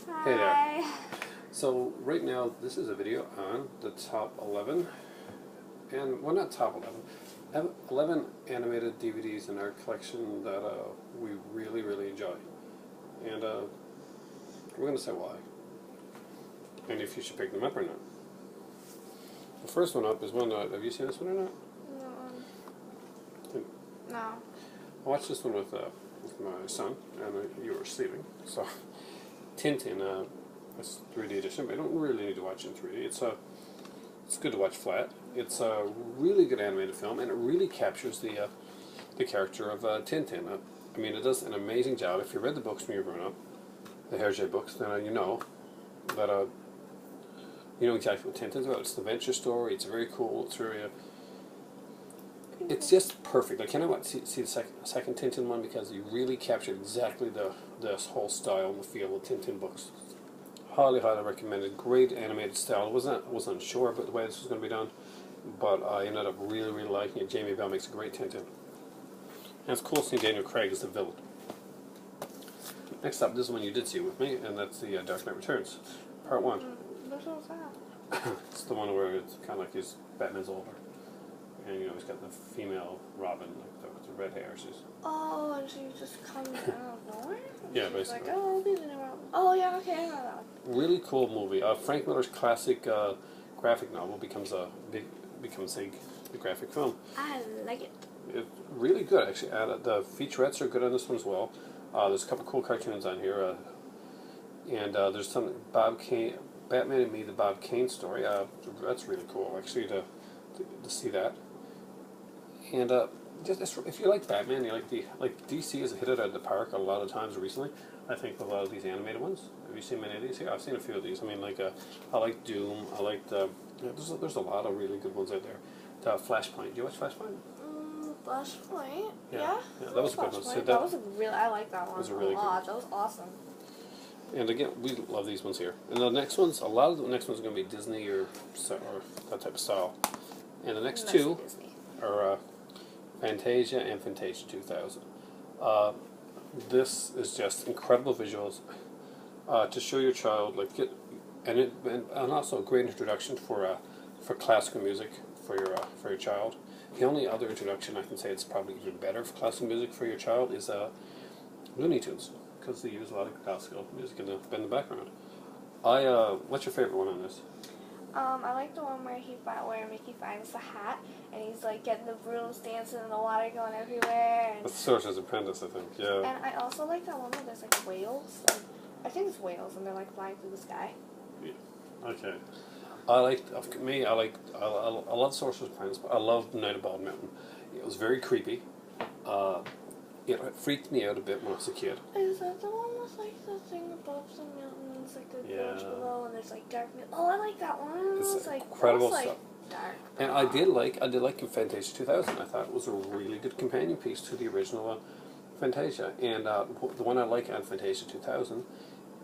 Hey there. Hi. So right now this is a video on the top 11, and well, not top 11 animated DVDs in our collection that we really enjoy, and we're going to say why, and if you should pick them up or not. The first one up is one that, have you seen this one or not? No. I watched this one with my son, and you were sleeping, so Tintin, it's 3D edition, but I don't really need to watch it in 3D. It's good to watch flat. It's a really good animated film, and it really captures the character of Tintin. I mean, it does an amazing job. If you read the books when you were growing up, the Hergé books, then you know that you know exactly what Tintin's about. It's the adventure story. It's very cool. It's very it's just perfect. I cannot wait to see the second Tintin one, because you really captured exactly the whole style and the feel of Tintin books. Highly recommended. Great animated style. I was unsure about the way this was going to be done, but I ended up really liking it. Jamie Bell makes a great Tintin. And it's cool seeing Daniel Craig as the villain. Next up, this is one you did see with me, and that's the Dark Knight Returns, Part 1. Which one's that? It's the one where it's kind of like Batman's older. And you know, he's got the female Robin, like with the red hair. Oh, and she just comes out of nowhere? Yeah, she's basically. Like, oh, these are Robin. Oh, yeah, okay, I know that one. Really cool movie. Frank Miller's classic graphic novel becomes a graphic film. I like it. It's really good, actually. The featurettes are good on this one as well. There's a couple cool cartoons on here, and there's some Batman and Me, the Bob Kane story. That's really cool, actually, to see that. And just if you like Batman, you like DC has hit it out of the park a lot of times recently. I think with a lot of these animated ones. Have you seen many of these? Yeah, I've seen a few of these. I mean, I like Doom. I like there's a lot of really good ones out there. Flashpoint. Do you watch Flashpoint? Flashpoint? Yeah, that was a good one. So that was I like that one was a really lot. That was awesome. And again, we love these ones here. And the next ones, a lot of the next ones are going to be Disney or that type of style. And the next two are Fantasia and Fantasia 2000. This is just incredible visuals to show your child, and also a great introduction for classical music for your child. The only other introduction I can say it's probably even better for classical music for your child is Looney Tunes, because they use a lot of classical music in the background. What's your favorite one on this? I like the one where Mickey finds the hat, and he's like getting the brooms dancing and the water going everywhere. And That's Sorcerer's Apprentice, I think. Yeah. And I also like that one where there's like whales. I think it's whales, and they're like flying through the sky. Yeah. Okay. I love Sorcerer's Apprentice, but I love Night of Bald Mountain. It was very creepy. It freaked me out a bit when I was a kid. Is that the one with like the thing above the mountains, like the village below, and there's like dark? Oh, I like that one. It's like incredible like stuff. Dark. And I did like Fantasia 2000. I thought it was a really good companion piece to the original Fantasia. And the one I like on Fantasia 2000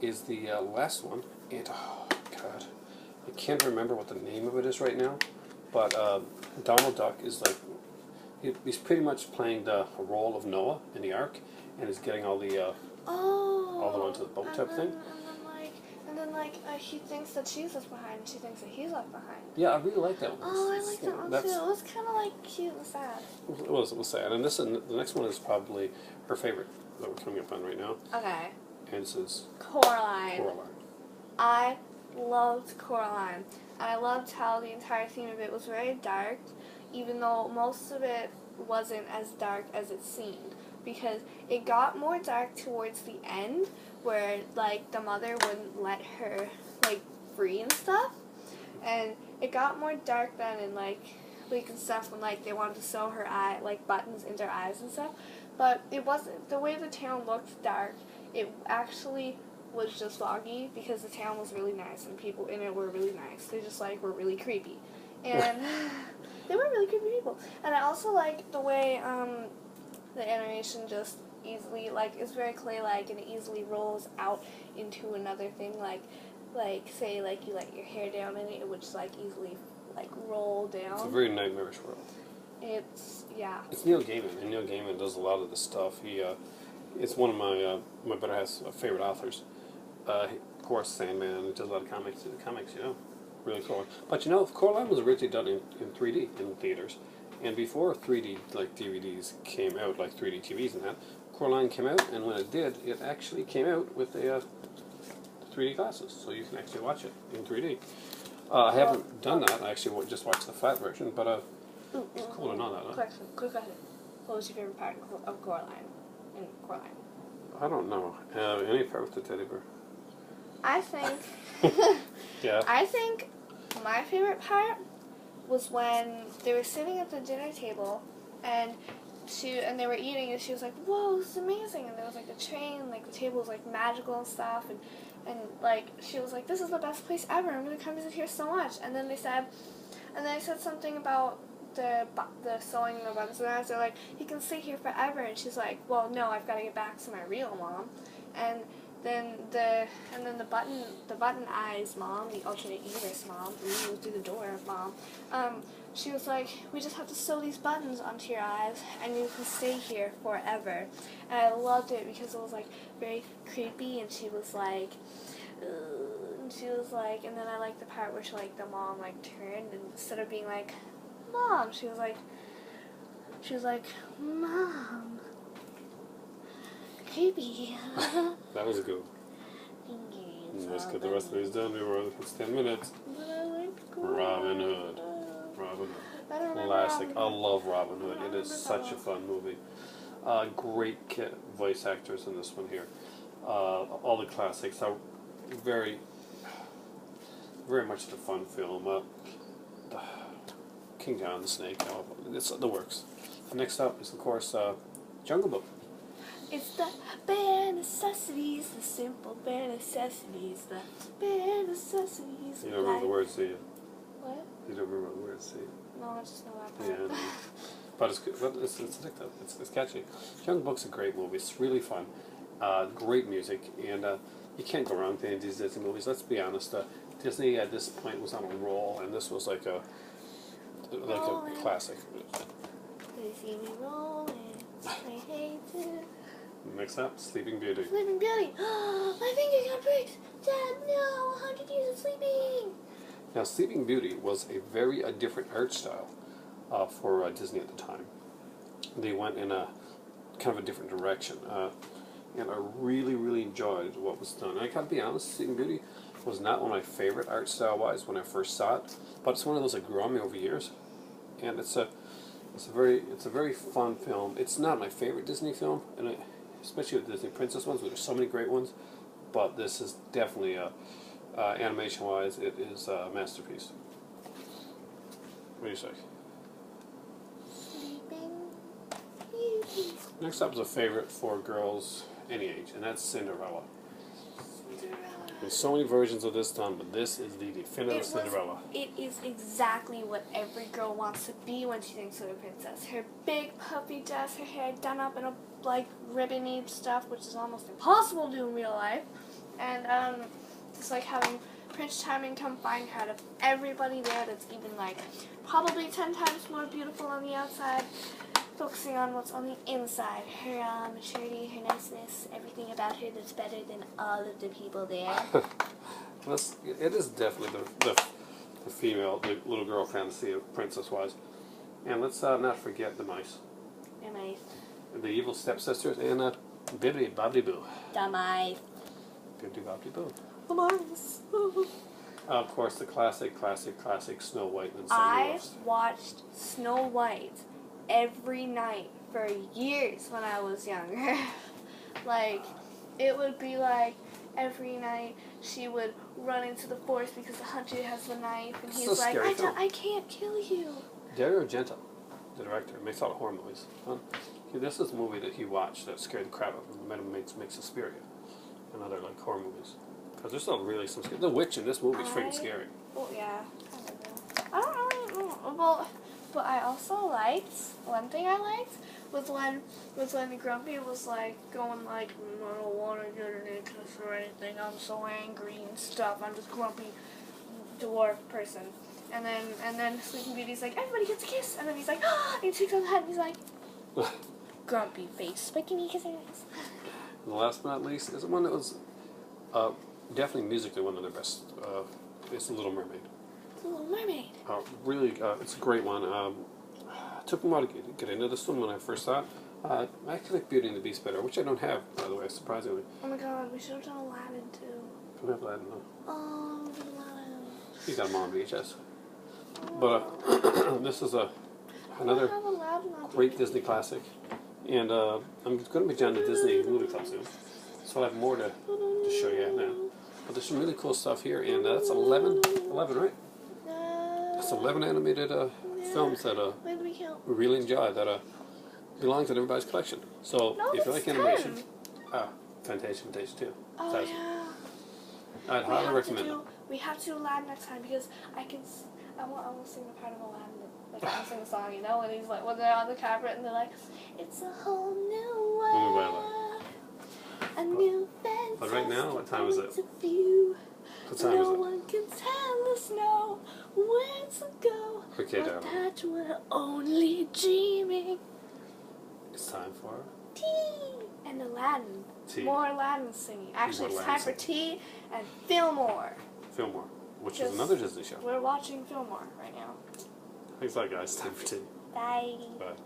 is the last one. And oh god, I can't remember what the name of it is right now. But Donald Duck is like, he's pretty much playing the role of Noah in the Ark, and is getting all the way to the boat type thing. And then he thinks that she's left behind, and she thinks that he's left behind. Yeah, I really like that one. Oh, I like that one too. It was kind of like cute and sad. It was sad. And the next one is probably her favorite that we're coming up on right now. Okay. And this is Coraline. Coraline. I loved Coraline. And I loved how the entire theme of it was very dark, even though most of it wasn't as dark as it seemed, because it got more dark towards the end, where like the mother wouldn't let her like free and stuff, and it got more dark then, and like and stuff when like they wanted to sew her eye buttons into her eyes and stuff. But it wasn't the way the town looked dark. It actually was just foggy, because the town was really nice and people in it were really nice. They just were really creepy, and they were really creepy people. And I also like the way the animation just easily it's very clay-like, and it easily rolls out into another thing. Say you let your hair down in it, it would just easily roll down. It's a very nightmarish world. It's Neil Gaiman, and Neil Gaiman does a lot of this stuff. It's one of my better half's favorite authors, Of course, Sandman. He does a lot of comics. You know, really cool. But you know, Coraline was originally done in 3D in theaters, and before 3D like DVDs came out, like 3D TVs and that, Coraline came out, and when it did, it actually came out with a 3D glasses, so you can actually watch it in 3D. I haven't done that. I actually just watched the flat version, but it's cool to know that. Quick question. What was your favorite part of Coraline? In Coraline? I don't know. Any part with the teddy bear. I think. Yeah. I think my favorite part was when they were sitting at the dinner table, and they were eating, and she was like, "Whoa, this is amazing!" And there was like a train, and like the table was like magical and stuff, and like she was like, "This is the best place ever. I'm gonna come visit here so much." And then they said something about the sewing the buttons, and they're like, "You can stay here forever." And she's like, "Well, no, I've got to get back to my real mom." And then the button eyes mom, the alternate universe mom, ooh, through the door mom, she was like, "We just have to sew these buttons onto your eyes, and you can stay here forever." And I loved it because it was like very creepy, and she was like, and then I liked the part where the mom like turned, and instead of being like, "Mom," she was like, "Mom." Creepy. That was good. Let's get the rest of these done. It's 10 minutes. Robin Hood. Classic. I love Robin Hood. It is such a fun movie. Great voice actors in this one here. All the classics are very, very much the fun film. King John the Snake. It's the works. Next up is, of course, Jungle Book. It's the bare necessities, the simple bare necessities, the bare necessities. You don't remember the words, do you? What? You don't remember the words, do you? No, I just know that part. Yeah, no. But it's good. But it's addictive. It's catchy. Jungle Book's a great movie. It's really fun. Great music, and you can't go wrong with any of these Disney movies. Let's be honest. Disney at this point was on a roll, and this was like a classic. They see me rolling. I hate it. Next up, Sleeping Beauty. Sleeping Beauty. My finger got pricked. Dad, no, 100 years of sleeping. Now, Sleeping Beauty was a very different art style for Disney at the time. They went in a kind of a different direction, and I really, really enjoyed what was done. And I gotta be honest, Sleeping Beauty was not one of my favorite art style-wise when I first saw it, but it's one of those that grew on me over years, and it's a very fun film. It's not my favorite Disney film, and especially with the Disney Princess ones, where there's so many great ones, but this is definitely animation-wise, it is a masterpiece. What do you say? Sleeping Beauty. Next up is a favorite for girls any age, and that's Cinderella. There's so many versions of this done, but this is the definitive Cinderella. It is exactly what every girl wants to be when she thinks of a princess. Her big puffy dress, her hair done up in a ribbony stuff, which is almost impossible to do in real life. And just like having Prince Charming come find her out of everybody there that's even probably 10 times more beautiful on the outside, focusing on what's on the inside. Her maturity, her niceness, everything about her that's better than all of the people there. It is definitely the female, the little girl fantasy of princess-wise. And let's not forget the mice. The mice. The evil stepsisters and Bibbidi Bobbidi Boo. The mice. Bibbidi Bobbidi Boo. The mice. Of course, the classic Snow White and Cinderella. I watched Snow White every night for years when I was younger. It would be every night she would run into the forest because the hunter has the knife, and he's like, I can't kill you. Dario Argento, the director, makes a lot of horror movies. This is a movie that he watched that scared the crap out of him. Makes Suspiria and other horror movies. Because there's still really some scary. The witch in this movie is freaking scary. Oh yeah, I don't really know. Well, but I also liked, one thing I liked was when Grumpy was going I don't want to get an kiss or anything. I'm so angry and stuff. I'm just grumpy dwarf person. And then Sleeping Beauty's like, everybody gets a kiss. And then he's like, ah! And he takes on the head and he's like, grumpy face. But give me a kiss. And last but not least is the one that was definitely musically one of their best. It's The Little Mermaid. The Little Mermaid. Really, it's a great one. Took me a while to get into this one when I first saw it. I actually like Beauty and the Beast better, which I don't have, by the way, surprisingly. Oh my god, we should have done Aladdin too. Don't have Aladdin, no. Oh, Aladdin. You got them all on VHS. But this is another great Disney classic. And I'm going to be joining the Disney Movie Club soon. So I'll have more to show you now. But there's some really cool stuff here. And that's 11, right? That's 11 animated films that we really enjoy, that belongs in everybody's collection. So if you like animation, Fantasia too. Oh yeah. I'd highly recommend it. We have to do Aladdin next time because I want to sing the part of Aladdin. Like I want to sing the song, you know, when he's like when they're on the carpet and they're like, it's a whole new world, a new fantastic. But right now, what time is it? What time is it? No one can tell us no where to go. Okay, but darling. that we're only dreaming. It's time for Tea and Aladdin. Tea. More Aladdin singing. Actually, More it's time for tea and Fillmore. Fillmore, which is another Disney show. We're watching Fillmore right now. Thanks a lot, guys. Time for tea. Bye. Bye.